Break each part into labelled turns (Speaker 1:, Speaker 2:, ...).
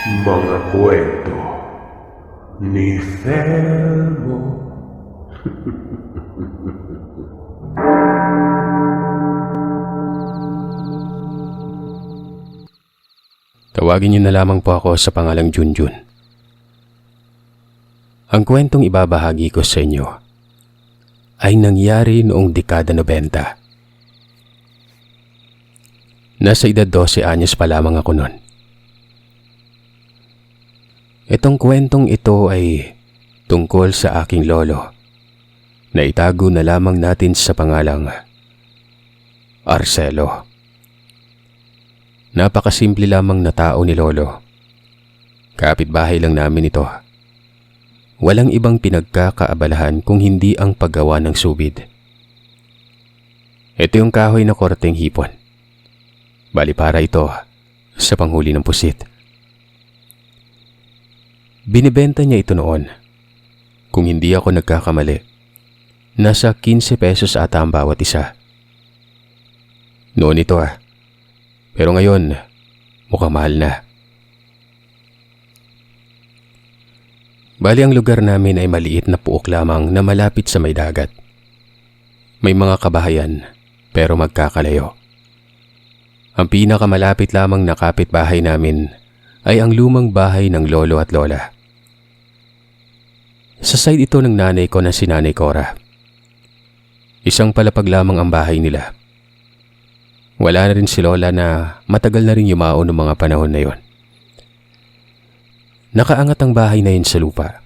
Speaker 1: Mga kwento ni Felmo.
Speaker 2: Tawagin niyo na lamang po ako sa pangalang Junjun. Ang kwentong ibabahagi ko sa inyo ay nangyari noong dekada 90. Nasa edad 12 anyos pa lamang ako noon. Itong kwentong ito ay tungkol sa aking lolo na itago na lamang natin sa pangalang Arcelo. Napakasimple lamang na tao ni lolo. Kapitbahay lang namin ito. Walang ibang pinagkakaabalahan kung hindi ang paggawa ng subid. Ito yung kahoy na korteng hipon. Bali para ito sa panghuli ng pusit. Binibenta niya ito noon. Kung hindi ako nagkakamali, nasa 15 pesos ata ang bawat isa. Noon ito pero ngayon, mukhang mahal na. Bali ang lugar namin ay maliit na puok lamang na malapit sa may dagat. May mga kabahayan pero magkakalayo. Ang pinakamalapit lamang na kapitbahay namin ay ang lumang bahay ng lolo at lola. Sa side ito ng nanay ko na si Nanay Cora. Isang palapag lamang ang bahay nila. Wala na rin si lola na matagal na rin yumao noong mga panahon na yon. Nakaangat ang bahay na yun sa lupa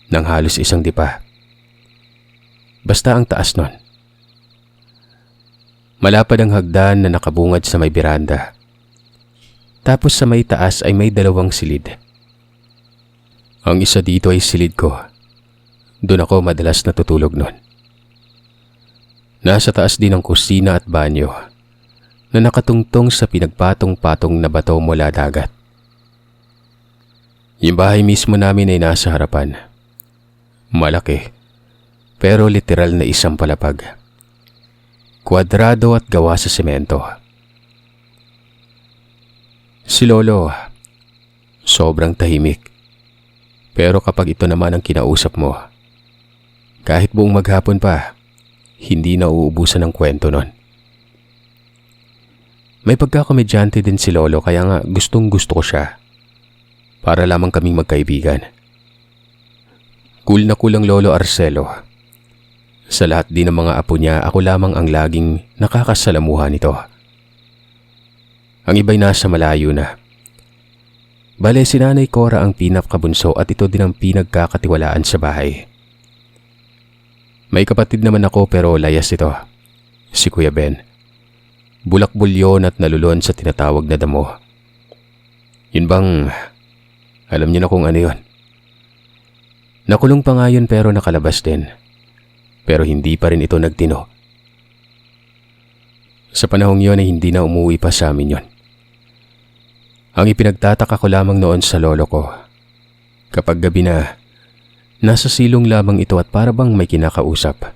Speaker 2: ng halos isang dipa. Basta ang taas nun. Malapad ang hagdan na nakabungad sa may biranda. Tapos sa may taas ay may dalawang silid. Ang isa dito ay silid ko. Doon ako madalas natutulog nun. Nasa taas din ang kusina at banyo na nakatungtong sa pinagpatong-patong na bato mula dagat. Yung bahay mismo namin ay nasa harapan. Malaki, pero literal na isang palapag. Kwadrado at gawa sa semento. Si lolo, sobrang tahimik. Pero kapag ito naman ang kinausap mo, kahit buong maghapon pa, hindi na uubusan ng kwento nun. May pagkakamedyante din si lolo kaya nga gustong gusto ko siya. Para lamang kaming magkaibigan. Cool na cool ang lolo Arcelo. Sa lahat din ng mga apo niya, ako lamang ang laging nakakasalamuha nito. Ang iba'y nasa malayo na. Bale si Nanay Cora ang pinakabunso at ito din ang pinagkakatiwalaan sa bahay. May kapatid naman ako pero layas ito. Si Kuya Ben. Bulak-bulyon at nalulon sa tinatawag na damo. Yun bang, alam niyo na kung ano yun. Nakulong pa nga yun pero nakalabas din. Pero hindi pa rin ito nagtino. Sa panahong yun ay hindi na umuwi pa sa amin yun. Ang ipinagtataka ko lamang noon sa lolo ko, kapag gabi na, nasa silong lamang ito at para bang may kinakausap.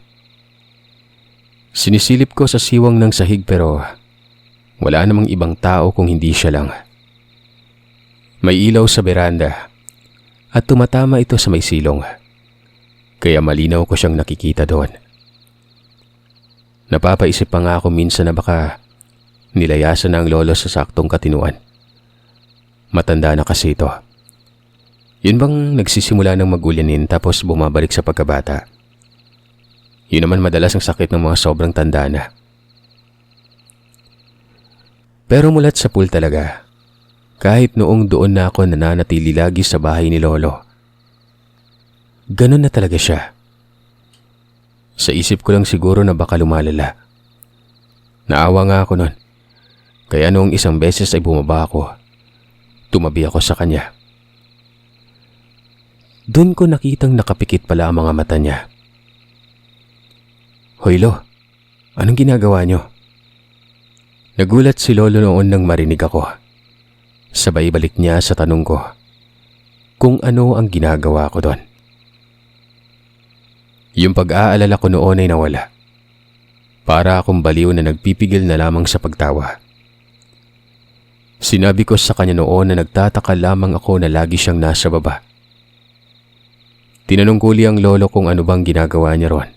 Speaker 2: Sinisilip ko sa siwang ng sahig pero wala namang ibang tao kung hindi siya lang. May ilaw sa beranda at tumatama ito sa may silong. Kaya malinaw ko siyang nakikita doon. Napapaisip pa nga ako minsan na baka nilayasan na ang lolo sa saktong katinuan. Matanda na kasi ito. Yun bang nagsisimula ng magulyanin tapos bumabalik sa pagkabata? Yun naman madalas ang sakit ng mga sobrang tanda na. Pero mulat sa pool talaga, kahit noong doon na ako nananatili lagi sa bahay ni lolo, ganun na talaga siya. Sa isip ko lang siguro na baka lumalala. Naawa nga ako nun, kaya noong isang beses ay bumaba ako, tumabi ako sa kanya. Doon ko nakitang nakapikit pala ang mga mata niya. Hoy Lo, anong ginagawa niyo? Nagulat si lolo noon nang marinig ako. Sabay balik niya sa tanong ko kung ano ang ginagawa ko doon. Yung pag-aalala ko noon ay nawala. Para akong baliw na nagpipigil na lamang sa pagtawa. Sinabi ko sa kanya noon na nagtataka lamang ako na lagi siyang nasa baba. Tinanong ko uli ang lolo kung ano bang ginagawa niya ron.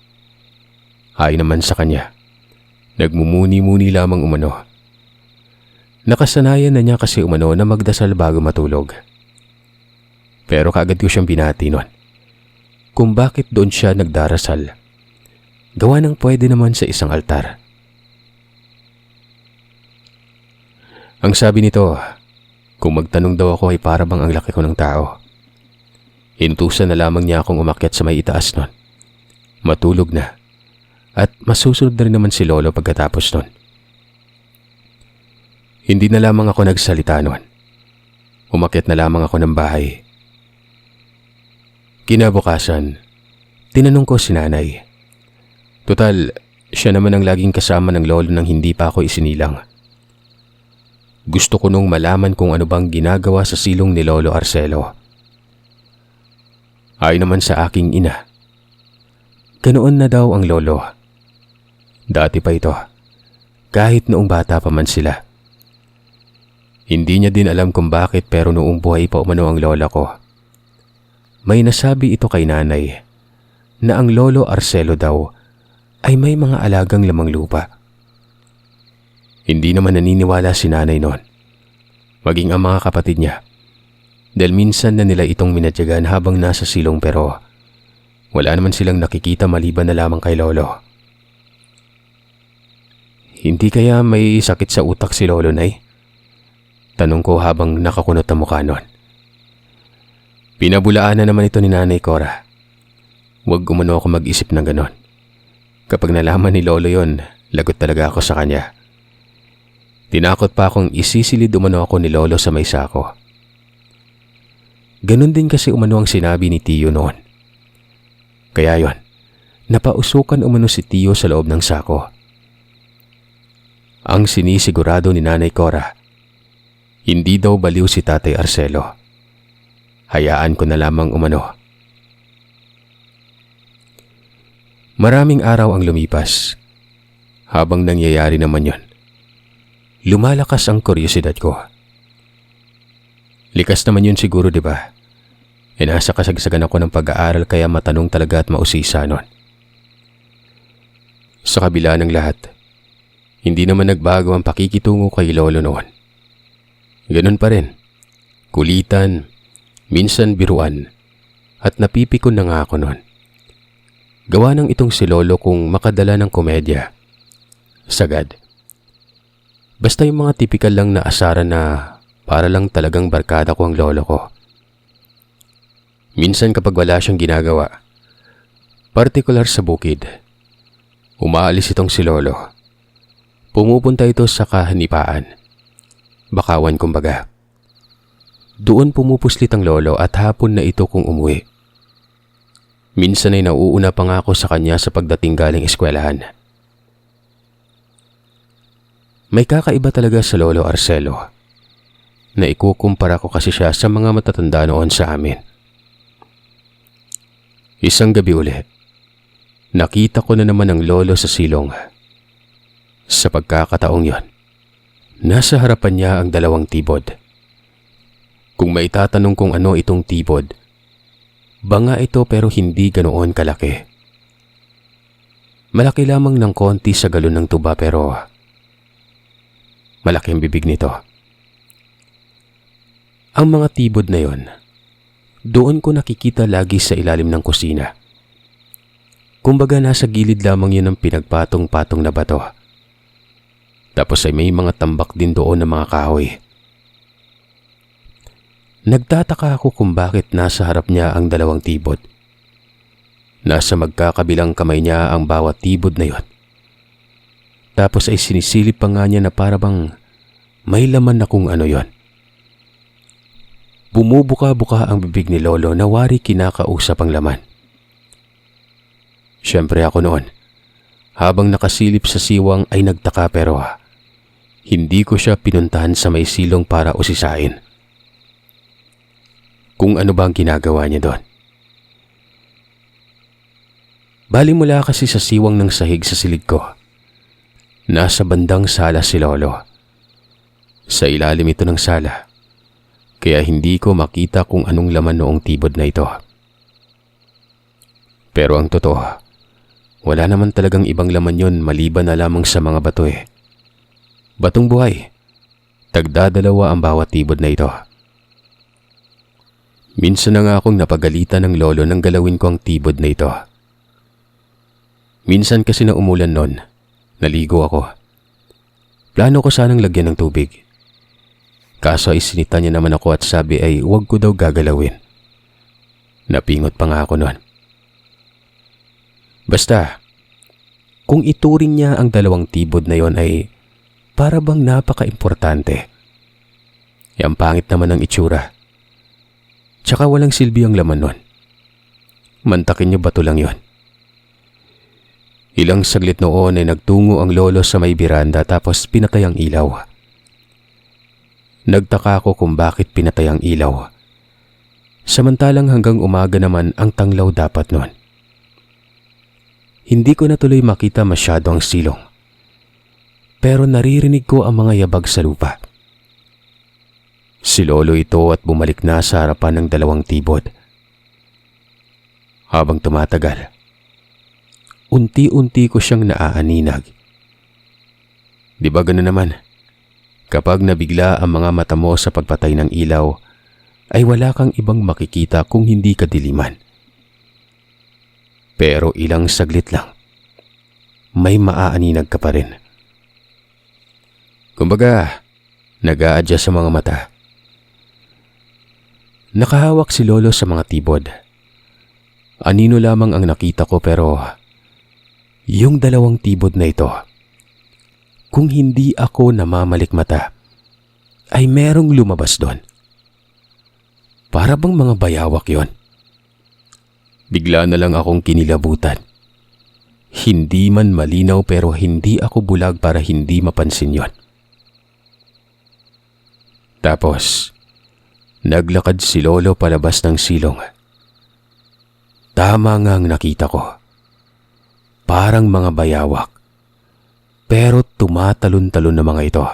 Speaker 2: Ayon naman sa kanya, nagmumuni-muni lamang umano. Nakasanayan na niya kasi umano na magdasal bago matulog. Pero kaagad ko siyang binati nun kung bakit doon siya nagdarasal. Gawa ng pwede naman sa isang altar. Ang sabi nito, kung magtanong daw ako ay para bang ang laki ko ng tao. Inutusan na lamang niya akong umakyat sa may itaas nun. Matulog na. At masusunod na rin naman si lolo pagkatapos nun. Hindi na lamang ako nagsalita nun. Umakyat na lamang ako ng bahay. Kinabukasan, tinanong ko si nanay. Total, siya naman ang laging kasama ng lolo nang hindi pa ako isinilang. Gusto ko nung malaman kung ano bang ginagawa sa silong ni Lolo Arcelo. Ayon naman sa aking ina, ganoon na daw ang lolo. Dati pa ito, kahit noong bata pa man sila. Hindi niya din alam kung bakit pero noong buhay pa umano ang lola ko. May nasabi ito kay nanay na ang Lolo Arcelo daw ay may mga alagang lamang lupa. Hindi naman naniniwala si nanay noon, maging ang mga kapatid niya, dahil minsan na nila itong minatyagan habang nasa silong pero wala naman silang nakikita maliban na lamang kay lolo. Hindi kaya may sakit sa utak si lolo, nay? Tanong ko habang nakakunot ang mukha noon. Pinabulaan na naman ito ni Nanay Cora. Huwag umano ako mag-isip ng ganon. Kapag nalaman ni lolo yon, lagot talaga ako sa kanya. Tinakot pa akong isisilid umano ako ni lolo sa may sako. Ganon din kasi umano ang sinabi ni Tiyo noon. Kaya yon, napausukan umano si Tiyo sa loob ng sako. Ang sinisigurado ni Nanay Cora, hindi daw baliw si Tatay Arcelo. Hayaan ko na lamang umano. Maraming araw ang lumipas. Habang nangyayari naman yon, lumalakas ang kuryosidad ko. Likas naman yun siguro, di ba? Nasa kasagsagan ako ng pag-aaral kaya matanong talaga at mausisa nun. Sa kabila ng lahat, hindi naman nagbago ang pakikitungo kay lolo noon. Ganun pa rin. Kulitan, minsan biruan, at napipikon na nga ako noon. Gawa ng itong si lolo kung makadala ng komedya. Sagad. Basta yung mga tipikal lang na asaran na para lang talagang barkada ko ang lolo ko. Minsan kapag wala siyang ginagawa, partikular sa bukid, umaalis itong si lolo. Pumupunta ito sa kahanipaan. Bakawan kumbaga. Doon pumupuslit ang lolo at hapon na ito kung umuwi. Minsan ay nauuna pa nga ako sa kanya sa pagdating galing eskwelahan. May kakaiba talaga sa Lolo Arcelo. Na ikukumpara ko kasi siya sa mga matatanda noon sa amin. Isang gabi uli, nakita ko na naman ang lolo sa silong. Sa pagkakataong yon, nasa harapan niya ang dalawang tibod. Kung may tatanong kung ano itong tibod, banga ito pero hindi ganoon kalaki. Malaki lamang ng konti sa galon ng tuba pero malaki ang bibig nito. Ang mga tibod na yon, doon ko nakikita lagi sa ilalim ng kusina. Kumbaga nasa gilid lamang yun ng pinagpatong-patong na bato. Tapos ay may mga tambak din doon ng mga kahoy. Nagtataka ako kung bakit nasa harap niya ang dalawang tibod. Nasa magkakabilang kamay niya ang bawat tibod na yon. Tapos ay sinisilip pa nga niya na para bang may laman na kung ano yon. Bumubuka-buka ang bibig ni lolo na wari kinakausap ang laman. Siyempre ako noon, habang nakasilip sa siwang ay nagtaka pero hindi ko siya pinuntahan sa may silong para usisain. Kung ano ba ang ginagawa niya doon. Bali mula kasi sa siwang ng sahig sa silid ko. Nasa bandang sala si lolo. Sa ilalim ito ng sala, kaya hindi ko makita kung anong laman noong tibod na ito. Pero ang totoo, wala naman talagang ibang laman yon maliban na lamang sa mga bato eh. Batong buhay. Tagdadalawa ang bawat tibod na ito. Minsan na nga akong napagalitan ng lolo nang galawin ko ang tibod na ito. Minsan kasi na umulan nun, naligo ako. Plano ko sanang lagyan ng tubig. Kaso ay sinita niya naman ako at sabi ay huwag ko daw gagalawin. Napingot pa nga ako nun. Basta, kung ituring niya ang dalawang tibod na yon ay para bang napaka-importante. Yang pangit naman ang itsura. Tsaka walang silbi ang laman nun. Mantakin niyo bato lang yon. Ilang saglit noon ay nagtungo ang lolo sa may biranda tapos pinatay ang ilaw. Nagtaka ako kung bakit pinatay ang ilaw. Samantalang hanggang umaga naman ang tanglaw dapat nun. Hindi ko na tuloy makita masyado ang silong. Pero naririnig ko ang mga yabag sa lupa. Si lolo ito at bumalik na sa harapan ng dalawang tibod. Habang tumatagal, unti-unti ko siyang naaaninag. Di ba gano'n naman? Kapag nabigla ang mga mata mo sa pagpatay ng ilaw, ay wala kang ibang makikita kung hindi kadiliman. Pero ilang saglit lang, may maaaninag ka pa rin. Kumbaga, nag-a-adjust sa mga mata. Nakahawak si lolo sa mga tibod. Anino lamang ang nakita ko pero yung dalawang tibod na ito, kung hindi ako namamalikmata, ay merong lumabas doon. Para bang mga bayawak yon. Bigla na lang akong kinilabutan. Hindi man malinaw pero hindi ako bulag para hindi mapansin yon. Tapos, naglakad si lolo palabas ng silong. Tama nga ang nakita ko. Parang mga bayawak. Pero tumatalon-talon na mga ito.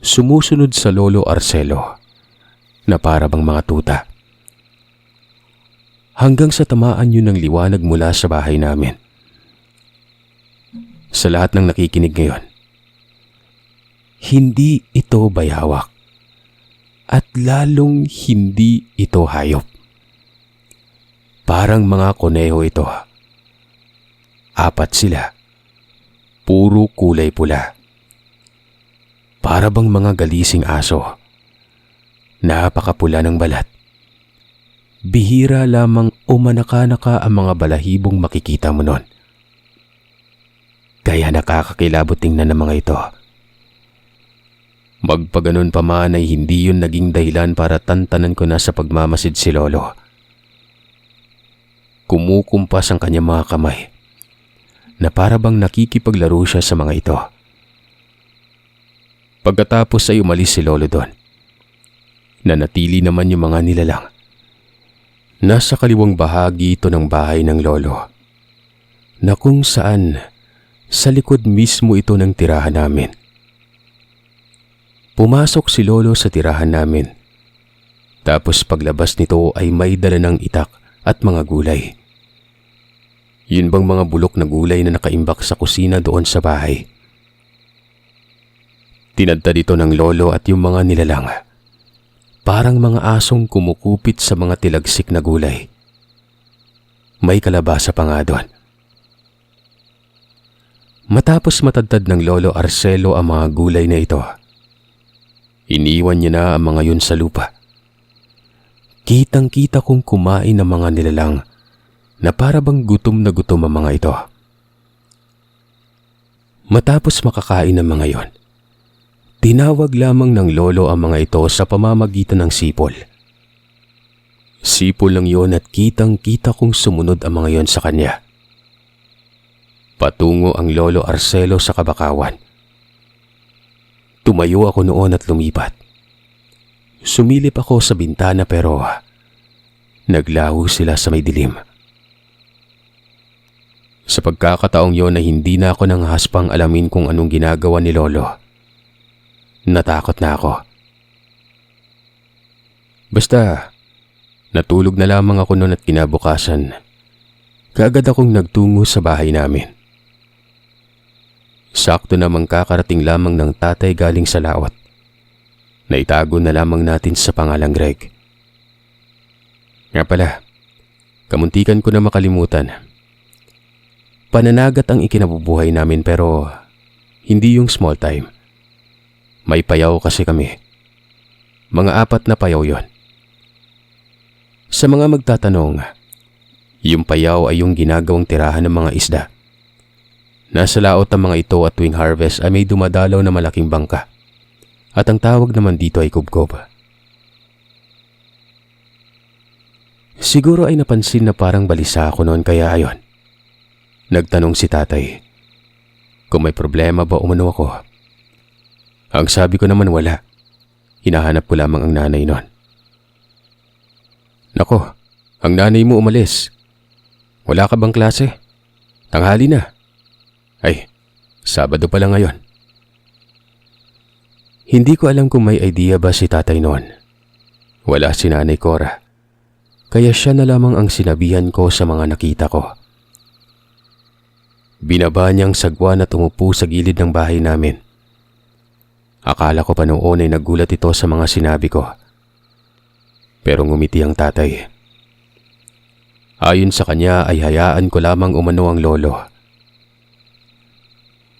Speaker 2: Sumusunod sa lolo Arcelo na para bang mga tuta. Hanggang sa tamaan yun ng liwanag mula sa bahay namin. Sa lahat ng nakikinig ngayon, hindi ito bayawak. At lalong hindi ito hayop. Parang mga koneho ito. 4 sila. Puro kulay pula. Para bang mga galising aso. Napakapula ng balat. Bihira lamang umanaka-naka ang mga balahibong makikita mo nun. Kaya nakakakilabot tingnan ng mga ito. Magpaganon pa man ay hindi yun naging dahilan para tantanan ko na sa pagmamasid si lolo. Kumukumpas ang kanyang mga kamay na para bang nakikipaglaro siya sa mga ito. Pagkatapos ay umalis si lolo doon. Nanatili naman yung mga nilalang. Nasa kaliwang bahagi ito ng bahay ng lolo na kung saan sa likod mismo ito ng tirahan namin. Pumasok si lolo sa tirahan namin. Tapos paglabas nito ay may dala ng itak at mga gulay. Yun bang mga bulok na gulay na nakaimbak sa kusina doon sa bahay? Tinadtad ito ng lolo at yung mga nilalang. Parang mga asong kumukupit sa mga tilagsik na gulay. May kalabasa pa nga doon. Matapos matadtad ng lolo Arcelo ang mga gulay na ito, iniwan niya na ang mga yun sa lupa. Kitang-kita kong kumain ng mga nilalang na para bang gutom na gutom ang mga ito. Matapos makakain ng mga yon, tinawag lamang ng lolo ang mga ito sa pamamagitan ng sipol. Sipol lang yon at kitang-kita kong sumunod ang mga yon sa kanya. Patungo ang lolo Arcelo sa kabakawan. Tumayo ako noon at lumipat. Sumilip ako sa bintana pero naglaho sila sa may dilim. Sa pagkakataong yon na hindi na ako nang haspang alamin kung anong ginagawa ni lolo, natakot na ako. Basta, natulog na lamang ako noon at kinabukasan. Kaagad akong nagtungo sa bahay namin. Sakto namang kakarating lamang ng tatay galing sa lawat. Naitago na lamang natin sa pangalang Greg. Nga pala, kamuntikan ko na makalimutan. Pananagat ang ikinabubuhay namin pero hindi yung small time. May payaw kasi kami. Mga 4 na payaw yon. Sa mga magtatanong, yung payaw ay yung ginagawang tirahan ng mga isda. Nasa laot ang mga ito at tuwing harvest ay may dumadalaw na malaking bangka. At ang tawag naman dito ay kubkob. Siguro ay napansin na parang balisa ako noon kaya ayon. Nagtanong si tatay kung may problema ba umano ako. Ang sabi ko naman wala. Hinahanap ko lamang ang nanay noon. Nako, ang nanay mo umalis. Wala ka bang klase? Tanghali na. Ay, Sabado pa lang ngayon. Hindi ko alam kung may idea ba si tatay noon. Wala si Nanay Cora. Kaya siya na lamang ang sinabihan ko sa mga nakita ko. Binaba niyang sagwa na tumupo sa gilid ng bahay namin. Akala ko pa noon ay nagulat ito sa mga sinabi ko. Pero ngumiti ang tatay. Ayon sa kanya ay hayaan ko lamang umano ang lolo.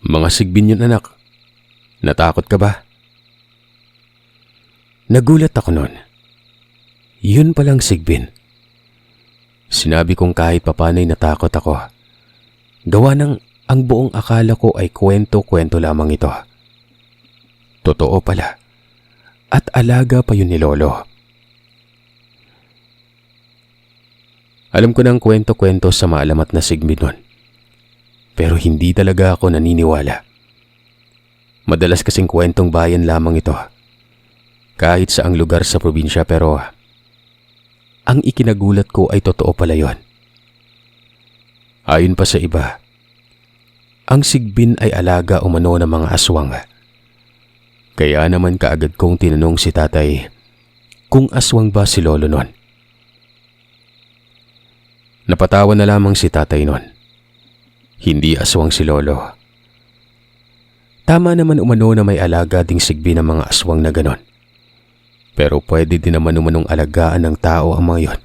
Speaker 2: Mga sigbin yun anak. Natakot ka ba? Nagulat ako noon. Yun palang sigbin. Sinabi kong kahit papanay natakot ako. Gawa ng ang buong akala ko ay kwento-kwento lamang ito. Totoo pala. At alaga pa yun ni lolo. Alam ko ng kwento-kwento sa maalamat na sigbin nun. Pero hindi talaga ako naniniwala. Madalas kasing kwentong bayan lamang ito. Kahit saang lugar sa probinsya pero ang ikinagulat ko ay totoo pala yon. Ayon pa sa iba, ang sigbin ay alaga umano ng mga aswang. Kaya naman kaagad kong tinanong si tatay kung aswang ba si lolo nun. Napatawa na lamang si tatay nun. Hindi aswang si lolo. Tama naman umano na may alaga ding sigbin ng mga aswang na ganon. Pero pwede din naman umanong alagaan ng tao ang mga yon.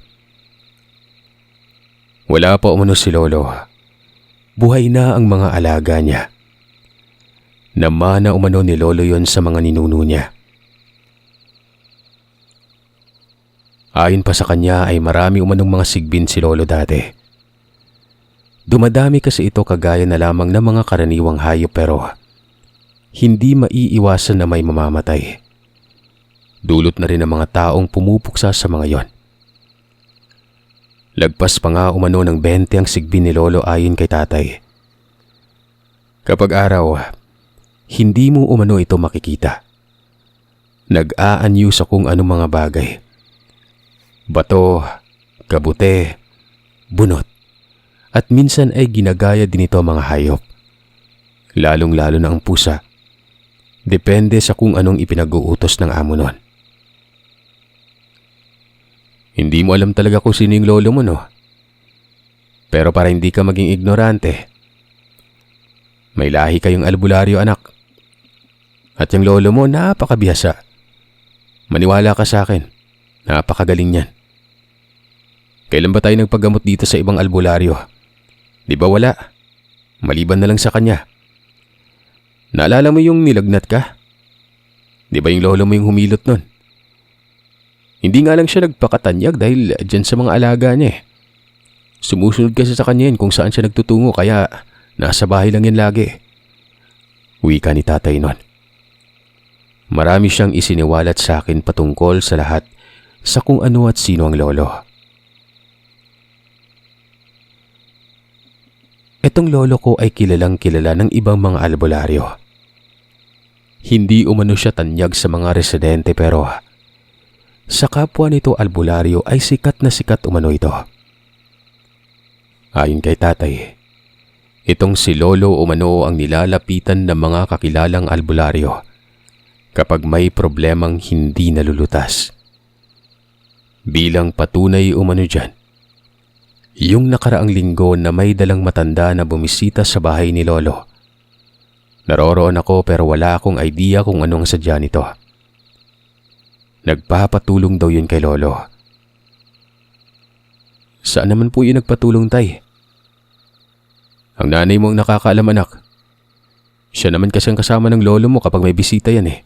Speaker 2: Wala pa umano si lolo. Buhay na ang mga alaga niya. Namana umano ni lolo yon sa mga ninuno niya. Ayon pa sa kanya ay marami umanong mga sigbin si lolo dati. Dumadami kasi ito kagaya na lamang ng mga karaniwang hayop pero hindi maiiwasan na may mamamatay. Dulot na rin ang mga taong pumupuksa sa mga yon. Lagpas pa nga umano ng 20 ang sigbin ni lolo ayon kay tatay. Kapag araw, hindi mo umano ito makikita. Nag-aanyo sa kung anong mga bagay. Bato, kabute, bunot. At minsan ay ginagaya din ito ang mga hayop. Lalong-lalo na ang pusa. Depende sa kung anong ipinag-uutos ng amo nun. Hindi mo alam talaga kung sino yung lolo mo, no? Pero para hindi ka maging ignorante, may lahi kayong albularyo, anak. At yung lolo mo, napakabihasa. Maniwala ka sa akin. Napakagaling yan. Kailan ba tayo nagpagamot dito sa ibang albularyo? Di ba wala? Maliban na lang sa kanya. Naalala mo yung nilagnat ka? Di ba yung lolo mo yung humilot nun? Hindi nga lang siya nagpakatanyag dahil dyan sa mga alaga niya eh. Sumusunod kasi sa kanya yun kung saan siya nagtutungo kaya nasa bahay lang yan lagi. Wika ni tatay nun. Marami siyang isiniwalat sa akin patungkol sa lahat sa kung ano at sino ang lolo. Itong lolo ko ay kilalang kilala ng ibang mga albularyo. Hindi umano siya tanyag sa mga residente pero sa kapwa nito albularyo ay sikat na sikat umano ito. Ayon kay tatay, itong si lolo umano ang nilalapitan ng mga kakilalang albularyo kapag may problemang hindi nalulutas. Bilang patunay umano dyan, yung nakaraang linggo na may dalang matanda na bumisita sa bahay ni Lolo. Naroroon ako pero wala akong idea kung ano ang sadya nito. Nagpapatulong daw yun kay Lolo. Saan naman po yun nagpatulong, Tay? Ang nanay mo ang nakakaalam, anak. Siya naman kasi ang kasama ng lolo mo kapag may bisita yan eh.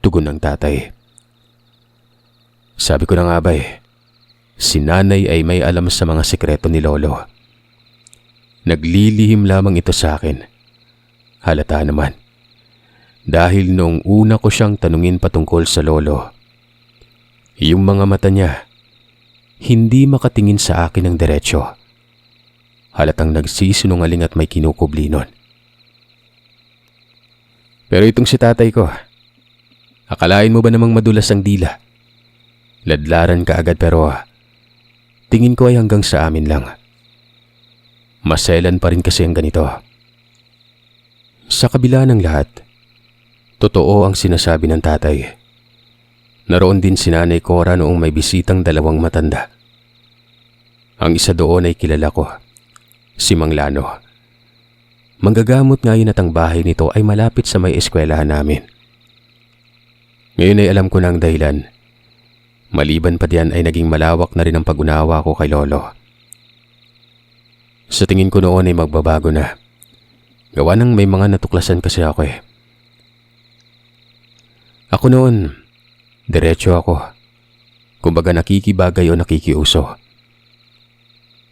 Speaker 2: Tugon ng tatay. Sabi ko na nga ba si nanay ay may alam sa mga sikreto ni Lolo. Naglilihim lamang ito sa akin. Halata naman. Dahil noong una ko siyang tanungin patungkol sa Lolo, yung mga mata niya, hindi makatingin sa akin ng diretsyo. Halatang nagsisinungaling at may kinukubli nun. Pero itong si tatay ko, akalain mo ba namang madulas ang dila? Ladlaran ka agad pero tingin ko ay hanggang sa amin lang. Maselan pa rin kasi ang ganito. Sa kabila ng lahat, totoo ang sinasabi ng tatay. Naroon din si Nanay Cora noong may bisitang dalawang matanda. Ang isa doon ay kilala ko, si Mang Lano. Manggagamot nga yun at ang bahay nito ay malapit sa may eskwelahan namin. Ngayon ay alam ko na ang dahilan. Maliban pa diyan ay naging malawak na rin ang pag-unawa ko kay Lolo. Sa tingin ko noon ay magbabago na. Gawa ng may mga natuklasan kasi ako eh. Ako noon, diretso ako. Kumbaga nakikibagay o nakikiuso.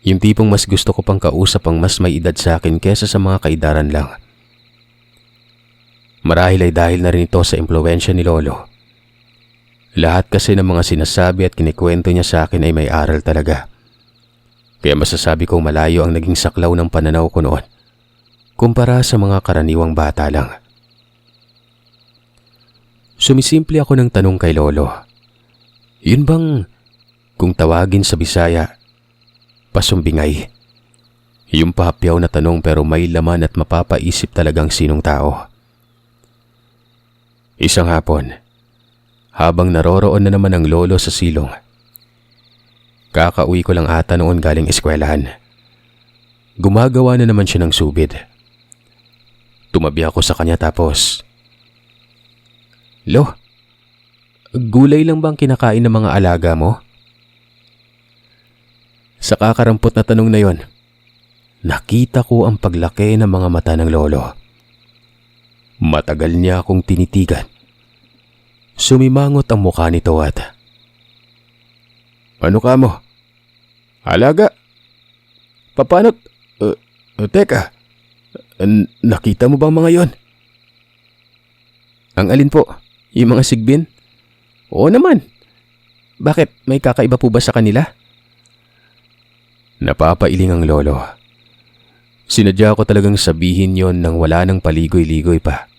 Speaker 2: Yung tipong mas gusto ko pang kausap ang mas may edad sa akin kesa sa mga kaidaran lang. Marahil ay dahil na rin ito sa impluwensya ni Lolo. Lahat kasi ng mga sinasabi at kinikwento niya sa akin ay may aral talaga. Kaya masasabi kong malayo ang naging saklaw ng pananaw ko noon kumpara sa mga karaniwang bata lang. Sumisimple ako ng tanong kay Lolo. Yun bang, kung tawagin sa Bisaya, pasumbingay? Yung pahapyaw na tanong pero may laman at mapapaisip talagang sinong tao. Isang hapon, habang naroroon na naman ang lolo sa silong. Kakauwi ko lang ata noon galing eskwelahan. Gumagawa na naman siya ng subid. Tumabi ako sa kanya tapos, Lo, gulay lang bang kinakain ng mga alaga mo? Sa kakarampot na tanong na yon, nakita ko ang paglaki ng mga mata ng lolo. Matagal niya akong tinitigan. Sumimangot ang mukha nito at, Ano ka mo? Alaga? Paano? Teka, nakita mo bang mga yon? Ang alin po? Yung mga sigbin? Oo naman. Bakit? May kakaiba po ba sa kanila? Napapailing ang lolo. Sinadya ko talagang sabihin yon nang wala nang paligoy-ligoy pa.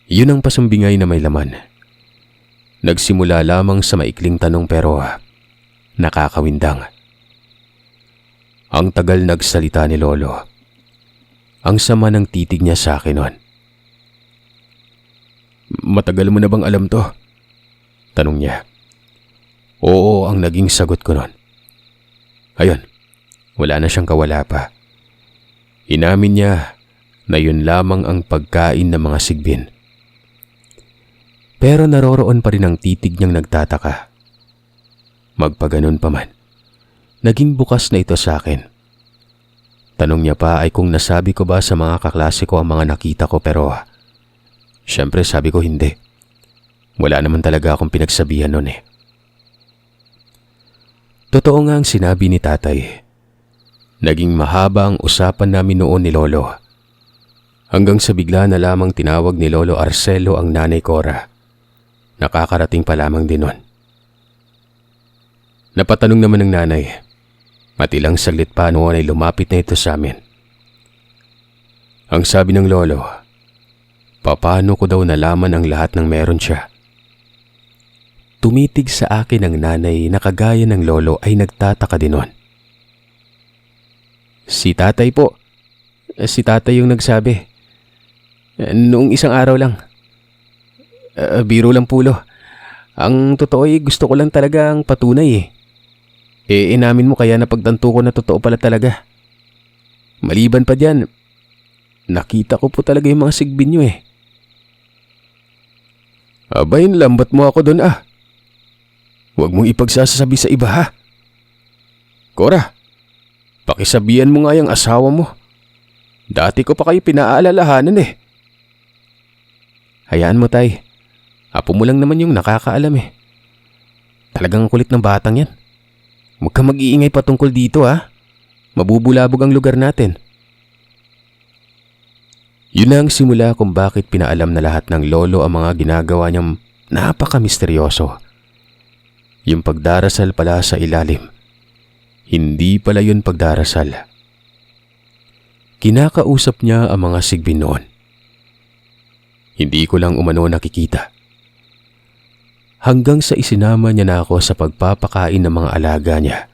Speaker 2: Yun ang pasumbingay na may laman. Nagsimula lamang sa maikling tanong pero nakakawindang. Ang tagal nagsalita ni Lolo. Ang sama ng titig niya sa akin noon. Matagal mo na bang alam to? Tanong niya. Oo ang naging sagot ko noon. Ayun, wala na siyang kawala pa. Inamin niya na yun lamang ang pagkain ng mga sigbin. Pero naroroon pa rin ang titig niyang nagtataka. Magpaganon pa man, naging bukas na ito sa akin. Tanong niya pa ay kung nasabi ko ba sa mga kaklase ko ang mga nakita ko pero syempre sabi ko hindi. Wala naman talaga akong pinagsabihan noon eh. Totoo nga ang sinabi ni tatay. Naging mahaba ang usapan namin noon ni Lolo. Hanggang sa bigla na lamang tinawag ni Lolo Arcelo ang Nanay Cora. Nakakarating pa lamang din nun. Napatanong naman ng nanay. At ilang saglit pa noon ay lumapit na ito sa amin. Ang sabi ng lolo, papaano ko daw nalaman ang lahat ng meron siya? Tumitig sa akin ang nanay na kagaya ng lolo ay nagtataka din nun. Si tatay po. Si tatay yung nagsabi. Noong isang araw lang, Biro lang pulo. Ang totoo ay gusto ko lang talagang patunay eh. Inamin mo kaya napagtanto ko na totoo pala talaga. Maliban pa dyan, nakita ko po talaga yung mga sigbin nyo eh. Abay, lambat mo ako doon ah. Huwag mong ipagsasabi sa iba ha. Cora, pakisabihan mo nga yung asawa mo. Dati ko pa kayo pinaalalahanan eh. Hayaan mo tay. Apo mo lang naman yung nakakaalam eh. Talagang kulit ng batang yan. Huwag kang mag-iingay patungkol dito ha. Mabubulabog ang lugar natin. Yun ang simula kung bakit pinaalam na lahat ng lolo ang mga ginagawa niyang napaka-misteryoso. Yung pagdarasal pala sa ilalim. Hindi pala yun pagdarasal. Kinakausap niya ang mga sigbin noon. Hindi ko lang umano nakikita. Hanggang sa isinama niya na ako sa pagpapakain ng mga alaga niya.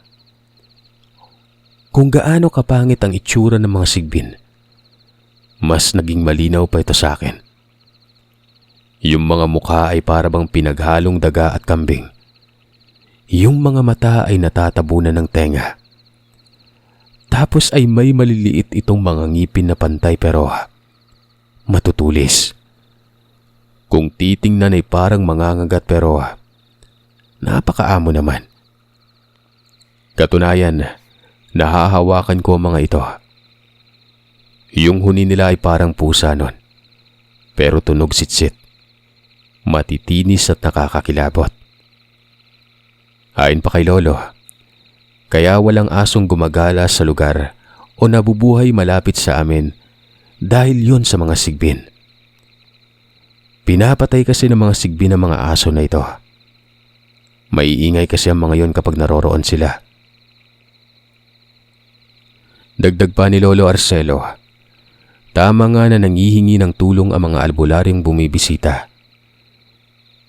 Speaker 2: Kung gaano kapangit ang itsura ng mga sigbin, mas naging malinaw pa ito sa akin. Yung mga mukha ay parabang pinaghalong daga at kambing. Yung mga mata ay natatabunan ng tenga. Tapos ay may maliliit itong mga ngipin na pantay pero matutulis. Kung titingnan ay parang mangangagat pero napakaamo naman. Katunayan, nahahawakan ko ang mga ito. Yung huni nila ay parang pusa nun, pero tunog sitsit. Matitinis at nakakakilabot. Ayon pa kay lolo, kaya walang asong gumagala sa lugar o nabubuhay malapit sa amin dahil yun sa mga sigbin. Pinapatay kasi ng mga sigbin ng mga aso na ito. Maiingay kasi ang mga yon kapag naroroon sila. Dagdag pa ni Lolo Arcelo, tama nga na nangihingi ng tulong ang mga albularyong bumibisita.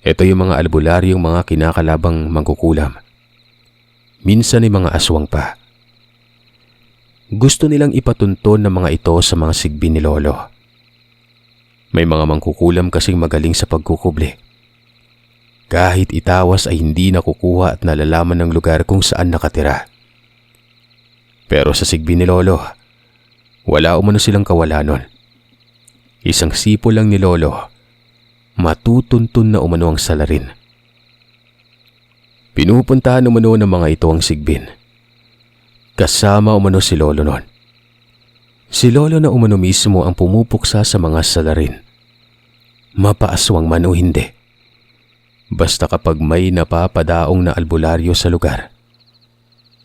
Speaker 2: Ito yung mga albularyong mga kinakalabang mangkukulam. Minsan ay mga aswang pa. Gusto nilang ipatunton ng mga ito sa mga sigbin ni Lolo. May mga mangkukulam kasing magaling sa pagkukubli. Kahit itawas ay hindi nakukuha at nalalaman ng lugar kung saan nakatira. Pero sa sigbin ni Lolo, wala umano silang kawalanon. Isang sipo lang ni Lolo, matutuntun na umano ang salarin. Pinupuntahan umano ng mga ito ang sigbin. Kasama umano si Lolo noon. Si Lolo na umano mismo ang pumupuksa sa mga salarin. Mapaaswang man o hindi. Basta kapag may napapadaong na albularyo sa lugar,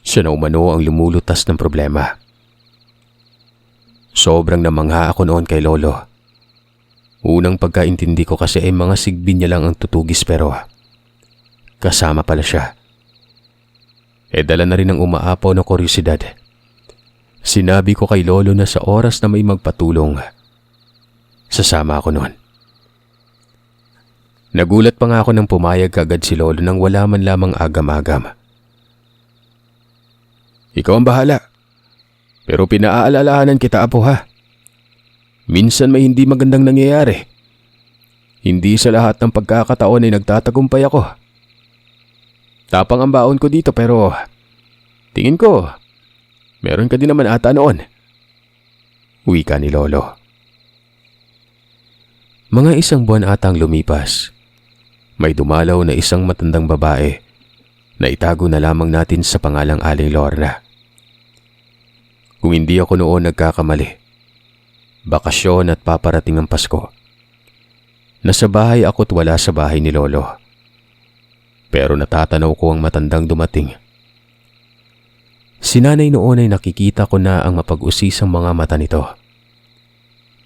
Speaker 2: siya na umano ang lumulutas ng problema. Sobrang namangha ako noon kay Lolo. Unang pagkaintindi ko kasi ay mga sigbin niya lang ang tutugis pero kasama pala siya. Dala na rin ang umaapaw na kuryosidad. Sinabi ko kay Lolo na sa oras na may magpatulong, sasama ako noon. Nagulat pa nga ako nang pumayag agad si Lolo nang wala man lamang agam-agam. Ikaw ang bahala. Pero pinaalalahanan kita, apo ha. Minsan may hindi magandang nangyayari. Hindi sa lahat ng pagkakataon ay nagtatagumpay ako. Tapang ang baon ko dito pero tingin ko, meron ka din naman ata noon. Wika ni Lolo. Mga isang buwan atang lumipas. May dumalaw na isang matandang babae na itago na lamang natin sa pangalang Aling Lorna. Kung hindi ako noon nagkakamali, bakasyon at paparating ang Pasko. Nasa bahay ako't wala sa bahay ni Lolo. Pero natatanaw ko ang matandang dumating. Si nanay noon ay nakikita ko na ang mapag-usisang mga mata nito.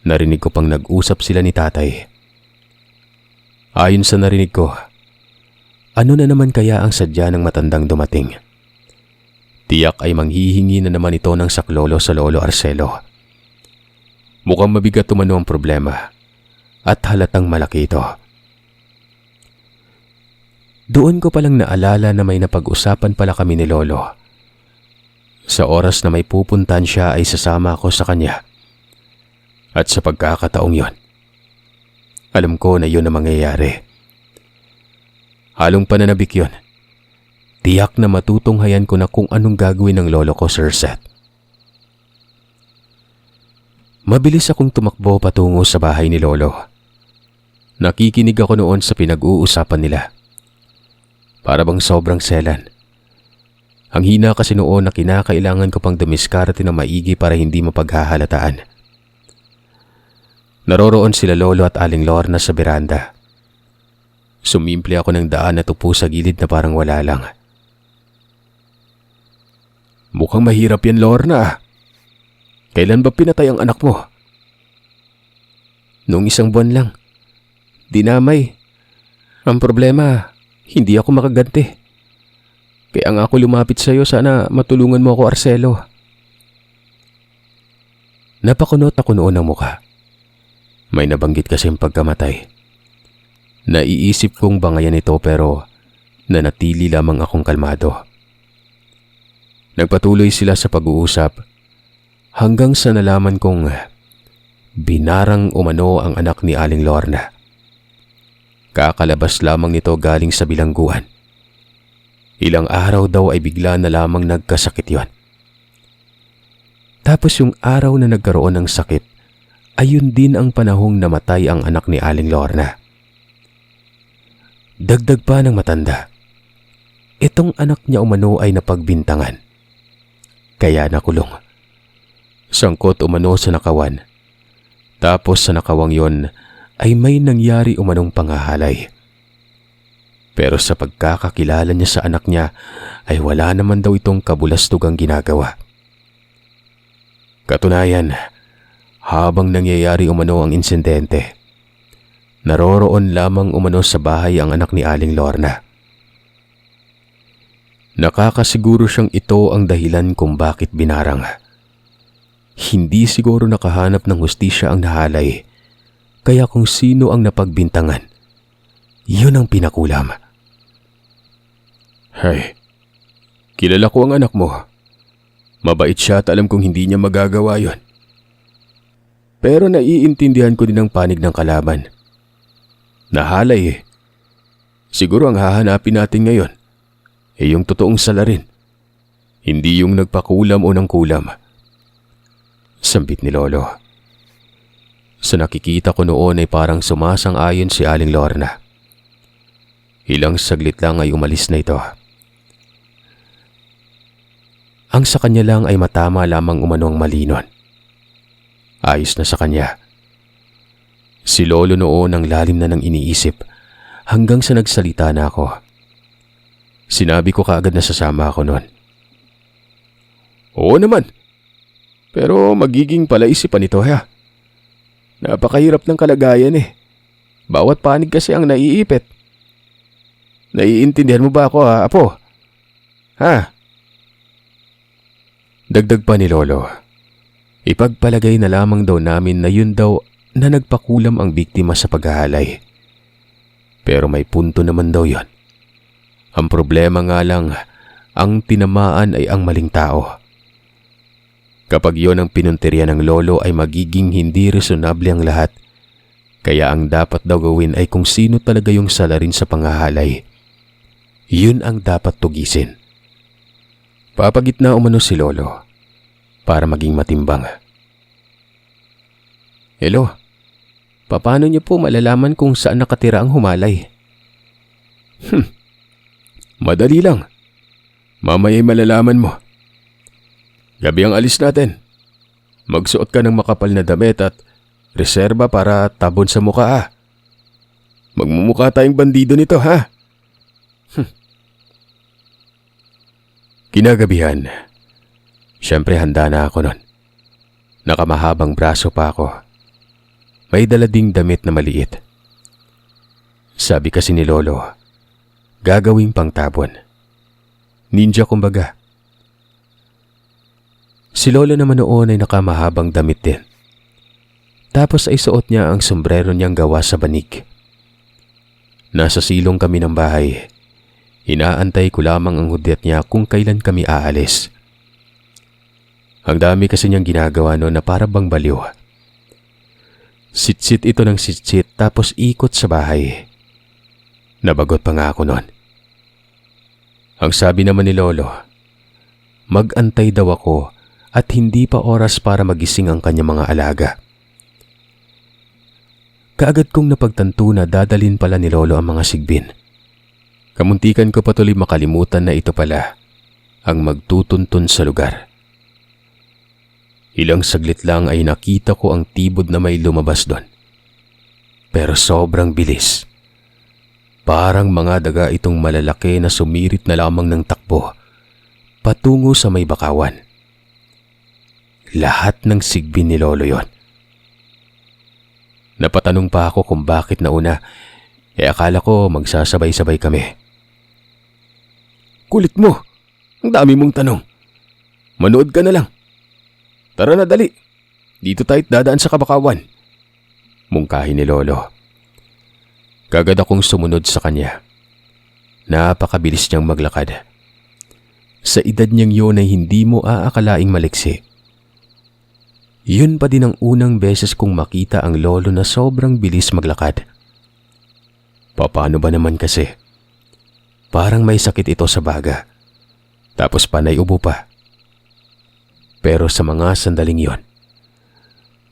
Speaker 2: Narinig ko pang nag-usap sila ni tatay. Ayon sa narinig ko, ano na naman kaya ang sadya ng matandang dumating? Tiyak ay manghihingi na naman ito ng saklolo sa Lolo Arcelo. Mukhang mabigat umano ang problema at halatang malaki ito. Doon ko palang naalala na may napag-usapan pala kami ni Lolo. Sa oras na may pupuntahan siya ay sasama ako sa kanya. At sa pagkakataong yon, alam ko na yun ang mangyayari. Halong pananabik yun. Tiyak na matutunghayan ko na kung anong gagawin ng lolo ko, Sir Seth. Mabilis akong tumakbo patungo sa bahay ni Lolo. Nakikinig ako noon sa pinag-uusapan nila. Para bang sobrang selan. Ang hina kasi noon na kinakailangan ko pang dumiskarte na maigi para hindi mapaghahalataan. Naroroon sila Lolo at Aling Lorna sa beranda. Sumimple ako ng daan at upo sa gilid na parang wala lang. Mukhang mahirap yan, Lorna. Kailan ba pinatay ang anak mo? Noong 1 buwan lang. Dinamay. Ang problema, hindi ako makaganti. Kaya nga ako lumapit sa iyo, sana matulungan mo ako, Arcelo. Napakunot ako noon ng mukha. May nabanggit kasing pagkamatay. Naiisip kong bangayan ito pero nanatili lamang akong kalmado. Nagpatuloy sila sa pag-uusap hanggang sa nalaman kong binarang umano ang anak ni Aling Lorna. Kakalabas lamang nito galing sa bilangguan. Ilang araw daw ay bigla na lamang nagkasakit yon. Tapos yung araw na nagkaroon ng sakit, ayun din ang panahong namatay ang anak ni Aling Lorna. Dagdag pa ng matanda, itong anak niya umano ay napagbintangan. Kaya nakulong. Sangkot umano sa nakawan. Tapos sa nakawang yon ay may nangyari umanong pangahalay. Pero sa pagkakakilala niya sa anak niya ay wala naman daw itong kabulastugang ginagawa. Katunayan, habang nangyayari umano ang insidente, naroroon lamang umano sa bahay ang anak ni Aling Lorna. Nakakasiguro siyang ito ang dahilan kung bakit binarang. Hindi siguro nakahanap ng hustisya ang nahalay, kaya kung sino ang napagbintangan, yun ang pinakulam. Hay, kilala ko ang anak mo. Mabait siya at alam kong hindi niya magagawa yon. Pero naiintindihan ko din ang panig ng kalaban. Nahalay eh. Siguro ang hahanapin natin ngayon ay yung totoong salarin, hindi yung nagpakulam o ng kulam. Sambit ni Lolo. Sa nakikita ko noon ay parang sumasang-ayon si Aling Lorna. Ilang saglit lang ay umalis na ito. Ang sa kanya lang ay matama lamang umano ang malinon. Ayos na sa kanya. Si Lolo noon ang lalim na ng iniisip hanggang sa nagsalita na ako. Sinabi ko kaagad na sasama ako noon. Oo naman. Pero magiging palaisipan ito ha. Napakahirap ng kalagayan eh. Bawat panig kasi ang naiipit. Naiintindihan mo ba ako ha, Apo? Ha? Dagdag pa ni Lolo. Ipagpalagay na lamang daw namin na yun daw na nagpakulam ang biktima sa paghahalay. Pero may punto naman daw yon. Ang problema nga lang, ang tinamaan ay ang maling tao. Kapag yon ang pinunteriya ng Lolo ay magiging hindi resonable ang lahat. Kaya ang dapat daw gawin ay kung sino talaga yung salarin sa panghahalay. Yun ang dapat tugisin. Papagitna umano si Lolo para maging matimbang. Hello, paano niyo po malalaman kung saan nakatira ang humalay? Madali lang. Mamaya'y malalaman mo. Gabi ang alis natin. Magsuot ka ng makapal na damit at reserba para tabon sa mukha ha. Magmumukha tayong bandido nito ha. Kinagabihan. Siyempre handa na ako nun. Nakamahabang braso pa ako. May dala ding damit na maliit. Sabi kasi ni Lolo, gagawing pangtabon. Ninja kumbaga. Si Lolo naman noon ay nakamahabang damit din. Tapos ay suot niya ang sombrero niyang gawa sa banig. Nasa silong kami ng bahay. Inaantay ko lamang ang hudyat niya kung kailan kami aalis. Ang dami kasi niyang ginagawa noon na para bang baliw. Sitsit ito ng sitsit tapos ikot sa bahay. Nabagot pa nga ako noon. Ang sabi naman ni Lolo, mag-antay daw ako at hindi pa oras para magising ang kanyang mga alaga. Kaagad kong napagtanto na dadalin pala ni Lolo ang mga sigbin. Kamuntikan ko patuloy makalimutan na ito pala ang magtutuntun sa lugar. Ilang saglit lang ay nakita ko ang tibod na may lumabas doon. Pero sobrang bilis. Parang mga daga itong malalaki na sumirit na lamang ng takbo patungo sa may bakawan. Lahat ng sigbin ni Lolo yon. Napatanong pa ako kung bakit nauna, akala ko magsasabay-sabay kami. Kulit mo! Ang dami mong tanong. Manood ka na lang. Tara na dali. Dito tayo't dadaan sa kabakawan. Mungkahi ni Lolo. Kagad akong sumunod sa kanya. Napakabilis niyang maglakad. Sa edad niyang yun ay hindi mo aakalaing maliksi. Yun pa din ang unang beses kong makita ang lolo na sobrang bilis maglakad. Paano ba naman kasi? Parang may sakit ito sa baga. Tapos panay ubo pa. Pero sa mga sandaling yon,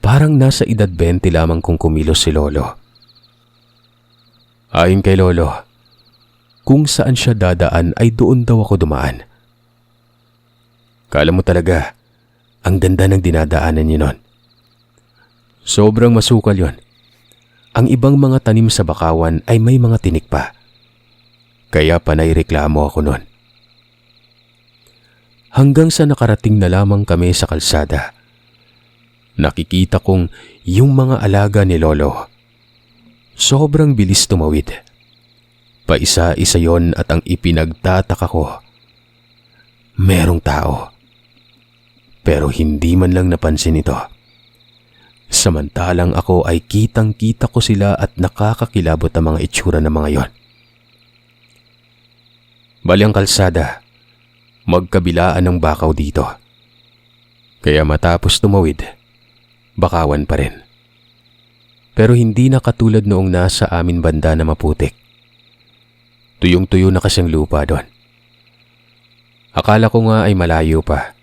Speaker 2: parang nasa edad 20 lamang kung kumilos si Lolo. Ayon kay Lolo, kung saan siya dadaan ay doon daw ako dumaan. Kala mo talaga, ang ganda ng dinadaanan niyo nun. Sobrang masukal yon. Ang ibang mga tanim sa bakawan ay may mga tinik pa. Kaya panay reklamo ako nun. Hanggang sa nakarating na lamang kami sa kalsada. Nakikita kong yung mga alaga ni Lolo. Sobrang bilis tumawid. Paisa-isa yon at ang ipinagtataka ko, merong tao. Pero hindi man lang napansin ito. Samantalang ako ay kitang-kita ko sila at nakakakilabot ang mga itsura ng mga yon. Bali ang kalsada, magkabilaan ng bakaw dito. Kaya matapos tumawid, bakawan pa rin. Pero hindi na katulad noong nasa amin banda na maputik. Tuyong-tuyo na kasing lupa doon. Akala ko nga ay malayo pa.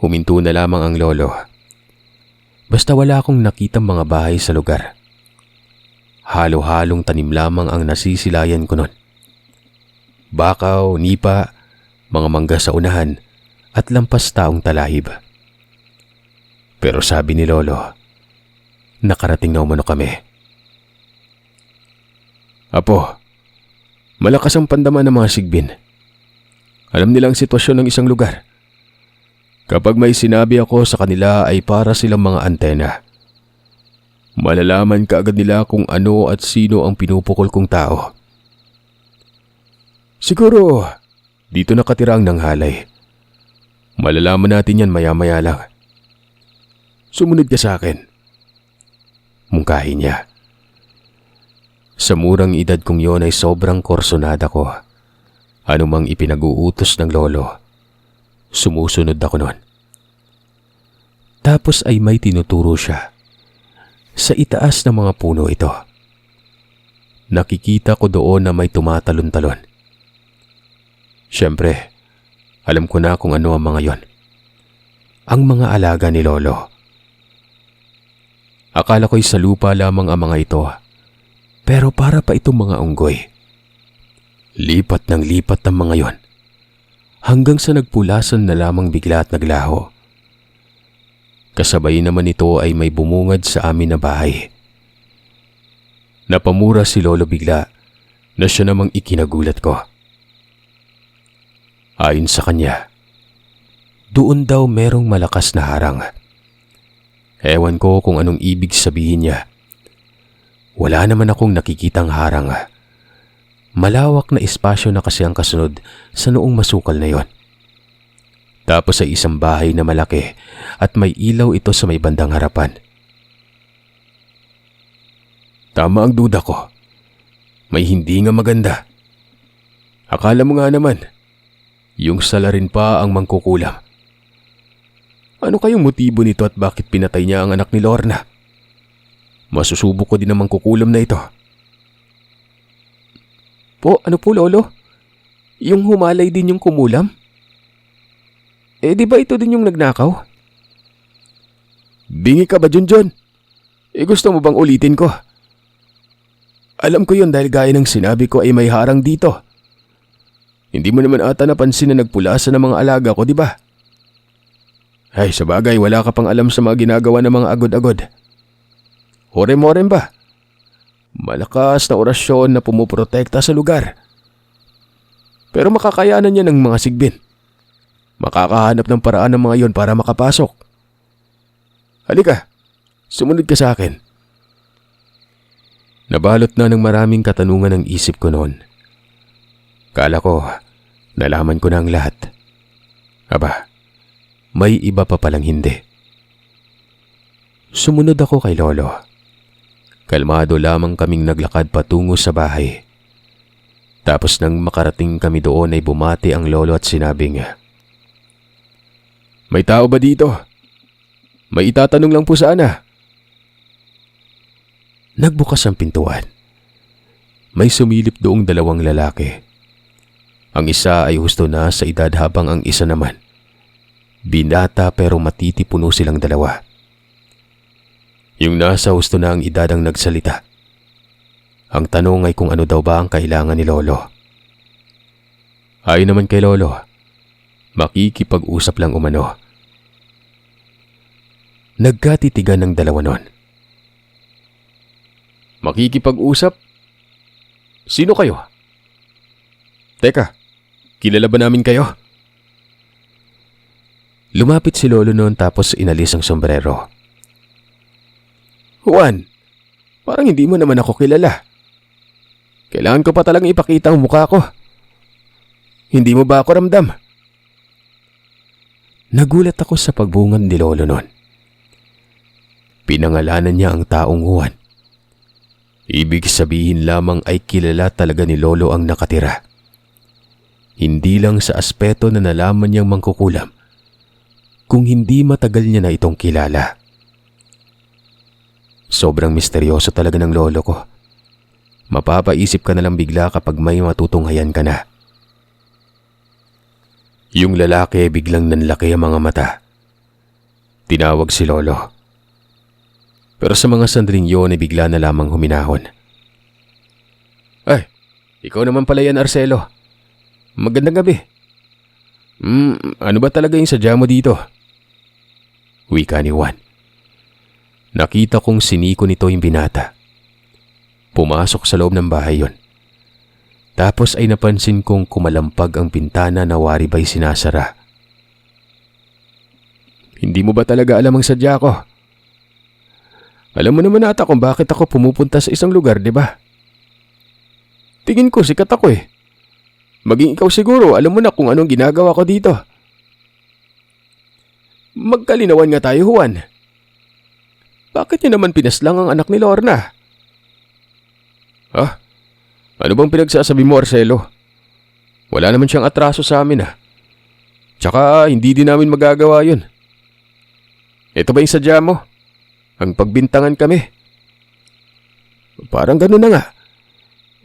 Speaker 2: Huminto na lamang ang lolo. Basta wala akong nakitang mga bahay sa lugar. Halo-halong tanim lamang ang nasisilayan ko noon. Bakaw, nipa, mga mangga sa unahan at lampas taong talahib. Pero sabi ni Lolo, nakarating na umano kami. Apo, malakas ang pandaman ng mga sigbin. Alam nila ang sitwasyon ng isang lugar. Kapag may sinabi ako sa kanila ay para silang mga antena. Malalaman kaagad nila kung ano at sino ang pinupukol kong tao. Siguro, dito nakatira ang nanghalay. Malalaman natin yan maya-maya lang. Sumunod ka sa akin. Mungkahi niya. Sa murang edad kong yon ay sobrang korsonada ko. Ano mang ipinag-uutos ng lolo, sumusunod ako noon. Tapos ay may tinuturo siya. Sa itaas ng mga puno ito. Nakikita ko doon na may tumatalon-talon. Siyempre, alam ko na kung ano ang mga yon. Ang mga alaga ni Lolo. Akala ko'y sa lupa lamang ang mga ito, pero para pa itong mga unggoy. Lipat ng lipat ang mga yon, hanggang sa nagpulasan na lamang bigla at naglaho. Kasabay naman ito ay may bumungad sa amin na bahay. Napamura si Lolo bigla na siya namang ikinagulat ko. Ayon sa kanya, doon daw merong malakas na harang. Ewan ko kung anong ibig sabihin niya. Wala naman akong nakikitang harang. Malawak na espasyo na kasi ang kasunod sa noong masukal na yon. Tapos ay isang bahay na malaki at may ilaw ito sa may bandang harapan. Tama ang duda ko. May hindi nga maganda. Akala mo nga naman, yung salarin pa ang mangkukulam. Ano kayong motibo nito at bakit pinatay niya ang anak ni Lorna? Masusubok ko din ang mangkukulam na ito. Po, ano po lolo? Yung humalay din yung kumulam? Eh di ba ito din yung nagnakaw? Bingi ka ba, Junjun? Eh gusto mo bang ulitin ko? Alam ko yun dahil gaya ng sinabi ko ay may harang dito. Hindi mo naman ata napansin na nagpulasan ng mga alaga ko, di ba? Ay, sa bagay, wala ka pang alam sa mga ginagawa ng mga agod-agod. Horem-horem ba? Malakas na orasyon na pumuprotekta sa lugar. Pero makakayanan niya ng mga sigbin. Makakahanap ng paraan ng mga yon para makapasok. Halika, sumunod ka sa akin. Nabalot na ng maraming katanungan ang isip ko noon. Kala ko, nalaman ko na ang lahat. Aba, may iba pa palang hindi. Sumunod ako kay Lolo. Kalmado lamang kaming naglakad patungo sa bahay. Tapos nang makarating kami doon ay bumati ang Lolo at sinabing, "May tao ba dito? May itatanong lang po sana." Nagbukas ang pintuan. May sumilip doong dalawang lalaki. Ang isa ay husto na sa edad habang ang isa naman. Binata pero matitipuno silang dalawa. Yung nasa husto na ang edad ang nagsalita. Ang tanong ay kung ano daw ba ang kailangan ni Lolo. Ayon naman kay Lolo, makikipag-usap lang umano. Nagkatitigan ng dalawa nun. Makikipag-usap? Sino kayo? Teka, kilala ba namin kayo? Lumapit si Lolo noon tapos inalis ang sombrero. Juan, parang hindi mo naman ako kilala. Kailangan ko pa talagang ipakita ang mukha ko. Hindi mo ba ako ramdam? Nagulat ako sa pagbungad ni Lolo noon. Pinangalanan niya ang taong Juan. Ibig sabihin lamang ay kilala talaga ni Lolo ang nakatira. Hindi lang sa aspeto na nalaman niyang mangkukulam, kung hindi matagal niya na itong kilala. Sobrang misteryoso talaga ng Lolo ko. Mapapaisip ka na lang bigla kapag may matutunghayan ka na. Yung lalaki biglang nanlaki ang mga mata. Tinawag si Lolo. Pero sa mga sandaling yun ay bigla na lamang huminahon. Ay, ikaw naman pala yan, Arcelo. Magandang gabi. Ano ba talaga yung sadya mo dito? Wika ni Juan. Nakita kong siniko nito yung binata. Pumasok sa loob ng bahay yon. Tapos ay napansin kong kumalampag ang pintana na wari ba'y sinasara. Hindi mo ba talaga alam ang sadya ko? Alam mo naman ata kung bakit ako pumupunta sa isang lugar, di ba? Tingin ko sikat ako eh. Maging ikaw siguro, alam mo na kung anong ginagawa ko dito. Magkalinawan nga tayo, Juan. Bakit niya naman pinaslang ang anak ni Lorna? Ano bang pinagsasabi mo, Arcelo? Wala naman siyang atraso sa amin ah. Tsaka hindi din namin magagawa yun. Ito ba yung sadya mo? Ang pagbintangan kami? Parang gano'n na nga.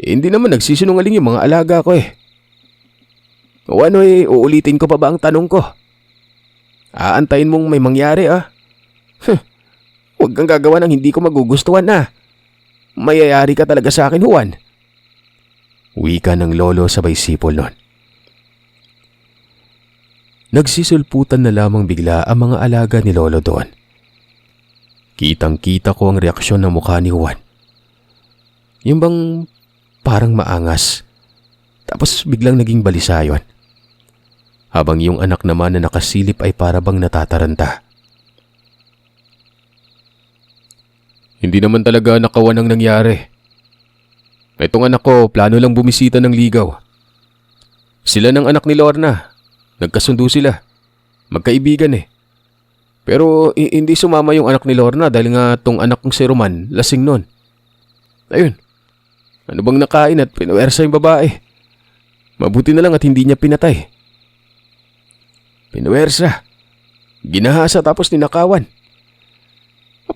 Speaker 2: Hindi naman nagsisinungaling yung mga alaga ko eh. O ano eh, uulitin ko pa ba ang tanong ko? Aantayin mong may mangyari ah. Huwag kang gagawa ng hindi ko magugustuhan na. Mayayari ka talaga sa akin, Juan. Wika ng Lolo sabay sipol nun. Nagsisulputan na lamang bigla ang mga alaga ni Lolo doon. Kitang-kita ko ang reaksyon ng mukha ni Juan. Yung bang parang maangas. Tapos biglang naging balisa yun. Habang yung anak naman na nakasilip ay parabang natataranta. Hindi naman talaga nakawan ang nangyari. Itong anak ko, plano lang bumisita ng ligaw. Sila ng anak ni Lorna. Nagkasundo sila. Magkaibigan eh. Pero hindi sumama yung anak ni Lorna dahil nga tong anak kong si Roman, lasing nun. Ayun. Ano bang nakain at pinuwersa yung babae? Mabuti na lang at hindi niya pinatay. Pinuwersa. Ginahasa tapos ninakawan.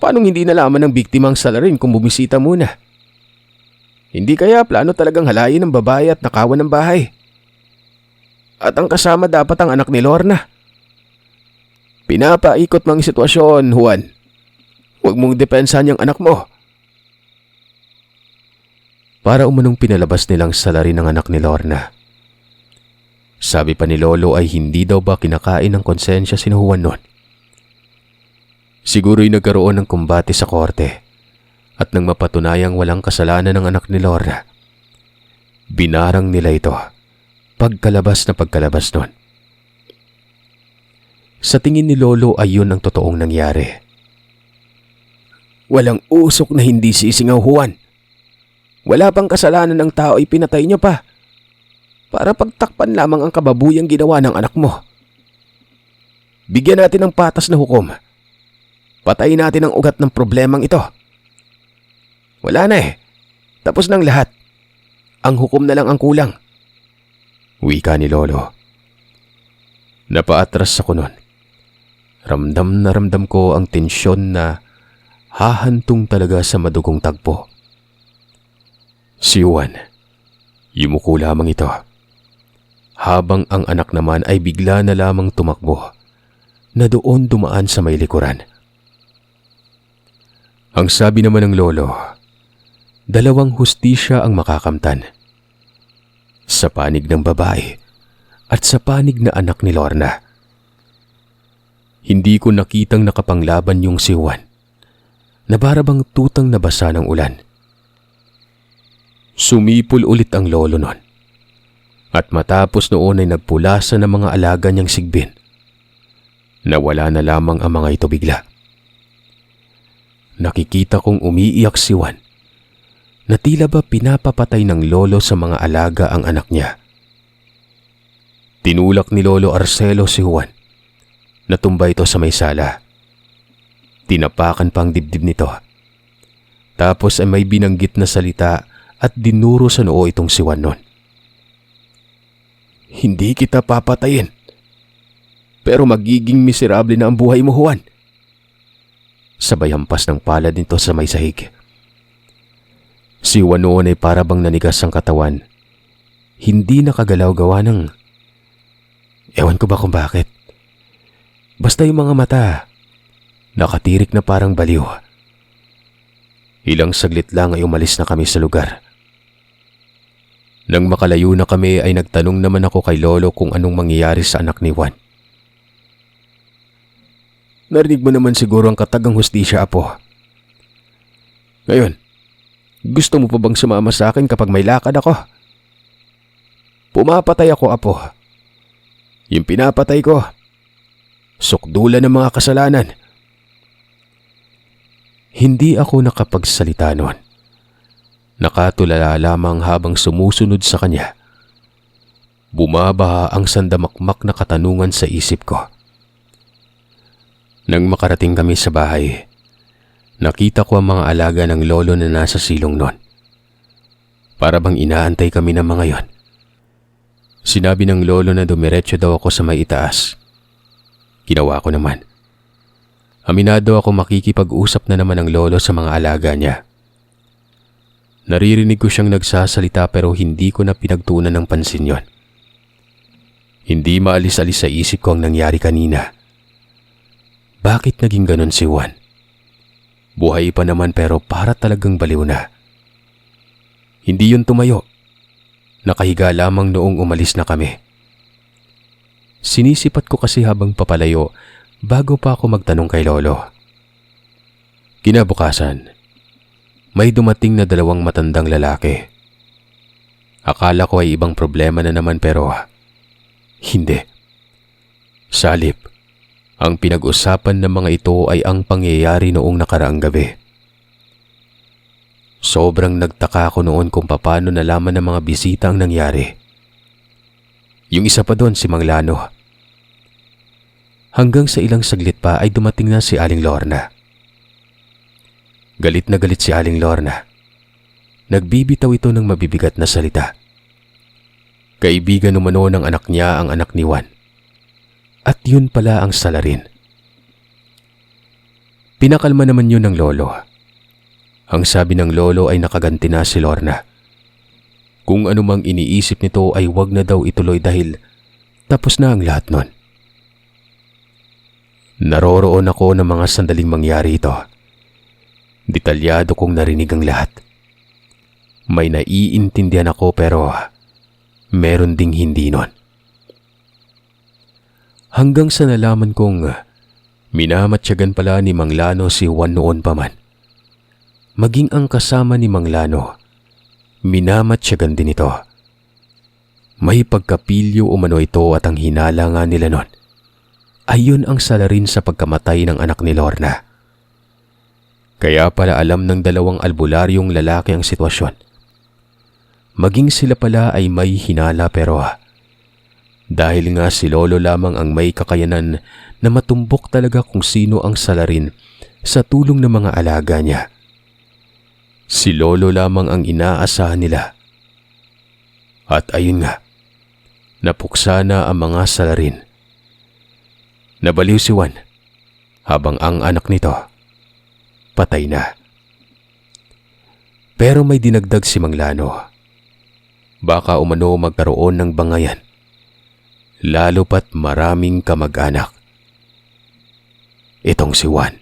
Speaker 2: Paano hindi nalaman ng biktima ang salarin kung bumisita muna? Hindi kaya plano talagang halayin ng babae at nakawan ng bahay. At ang kasama dapat ang anak ni Lorna. Pinapaikot mo ang sitwasyon, Juan. Huwag mong depensahan yung anak mo. Para umanong pinalabas nilang salarin ng anak ni Lorna. Sabi pa ni Lolo ay hindi daw ba kinakain ng konsensya si Juan noon. Siguro'y nagkaroon ng kumbate sa korte at nang mapatunayang walang kasalanan ng anak ni Lorna, binarang nila ito pagkalabas na pagkalabas noon. Sa tingin ni Lolo ay yun ang totoong nangyari. Walang usok na hindi sisingaw, Juan. Wala pang kasalanan ng tao ay pinatay niyo pa. Para pagtakpan lamang ang kababuyang ginawa ng anak mo. Bigyan natin ng patas na hukom. Patayin natin ang ugat ng problemang ito. Wala na eh. Tapos ng lahat. Ang hukom na lang ang kulang. Wika ni Lolo. Napaatras ako nun. Ramdam na ramdam ko ang tensyon na hahantong talaga sa madugong tagpo. Si Juan, yumuko lamang ito. Habang ang anak naman ay bigla na lamang tumakbo na doon dumaan sa may likuran. Ang sabi naman ng Lolo, 2 hustisya ang makakamtan. Sa panig ng babae at sa panig na anak ni Lorna. Hindi ko nakitang nakapanglaban yung si Juan na barabang tutang nabasa ng ulan. Sumipol ulit ang Lolo nun. At matapos noon ay nagpulasa ng mga alaga niyang sigbin. Nawala na lamang ang mga ito bigla. Nakikita kong umiiyak si Juan na tila ba pinapapatay ng Lolo sa mga alaga ang anak niya. Tinulak ni Lolo Arcelo si Juan na tumba ito sa may sala. Tinapakan pa ang dibdib nito. Tapos ay may binanggit na salita at dinuro sa noo itong si Juan nun. Hindi kita papatayin. Pero magiging miserable na ang buhay mo, Juan. Sabay hampas ng palad nito sa may sahig. Si Juan noon ay para bang nanigas ang katawan. Hindi nakagalaw gawa ng... Ewan ko ba kung bakit. Basta yung mga mata, nakatirik na parang baliw. Ilang saglit lang ay umalis na kami sa lugar. Nang makalayo na kami ay nagtanong naman ako kay Lolo kung anong mangyayari sa anak ni Juan. Narinig mo naman siguro ang katagang hustisya, Apo. Ngayon, gusto mo pa bang sumama sa akin kapag may lakad ako? Pumapatay ako, Apo. Yung pinapatay ko, sukdulan ng mga kasalanan. Hindi ako nakapagsalita noon. Nakatulala lamang habang sumusunod sa kanya. Bumabaha ang sandamakmak na katanungan sa isip ko. Nang makarating kami sa bahay, nakita ko ang mga alaga ng Lolo na nasa silong noon. Para bang inaantay kami ng mga yon. Sinabi ng Lolo na dumiretso daw ako sa may itaas. Ginawa ko naman. Aminado ako makikipag-usap na naman ng Lolo sa mga alaga niya. Naririnig ko siyang nagsasalita pero hindi ko na pinagtuunan ng pansin yon. Hindi maalis-alis sa isip ko ang nangyari kanina. Bakit naging ganon si Juan? Buhay pa naman pero para talagang baliw na. Hindi yun tumayo. Nakahiga lamang noong umalis na kami. Sinisipat ko kasi habang papalayo bago pa ako magtanong kay Lolo. Kinabukasan, may dumating na 2 matandang lalaki. Akala ko ay ibang problema na naman pero hindi. Salip, ang pinag-usapan ng mga ito ay ang pangyayari noong nakaraang gabi. Sobrang nagtaka ako noon kung paano nalaman ng mga bisita ang nangyari. Yung isa pa doon si Mang Lano. Hanggang sa ilang saglit pa ay dumating na si Aling Lorna. Galit na galit si Aling Lorna. Nagbibitaw ito ng mabibigat na salita. Kaibigan umano ng anak niya ang anak ni Juan. At yun pala ang salarin. Pinakalma naman yun ng Lolo. Ang sabi ng Lolo ay nakaganti na si Lorna. Kung anumang iniisip nito ay wag na daw ituloy dahil tapos na ang lahat nun. Naroroon ako ng mga sandaling mangyari ito. Detalyado kong narinig ang lahat. May naiintindihan ako pero meron ding hindi nun. Hanggang sa nalaman kong minamatsyagan pala ni Mang Lano si Juan noon pa man. Maging ang kasama ni Mang Lano, minamatsyagan din ito. May pagkapilyo umano ito at ang hinala nga nila nun ayun ang salarin sa pagkamatay ng anak ni Lorna. Kaya pala alam ng dalawang albularyong lalaki ang sitwasyon. Maging sila pala ay may hinala pero dahil nga si Lolo lamang ang may kakayanan na matumbok talaga kung sino ang salarin sa tulong ng mga alaga niya. Si Lolo lamang ang inaasahan nila. At ayun nga, napuksa na ang mga salarin. Nabaliw si Juan habang ang anak nito patay na. Pero may dinagdag si Mang Lano. Baka umano magkaroon ng bangayan, lalo pat maraming kamag-anak. Itong si Juan.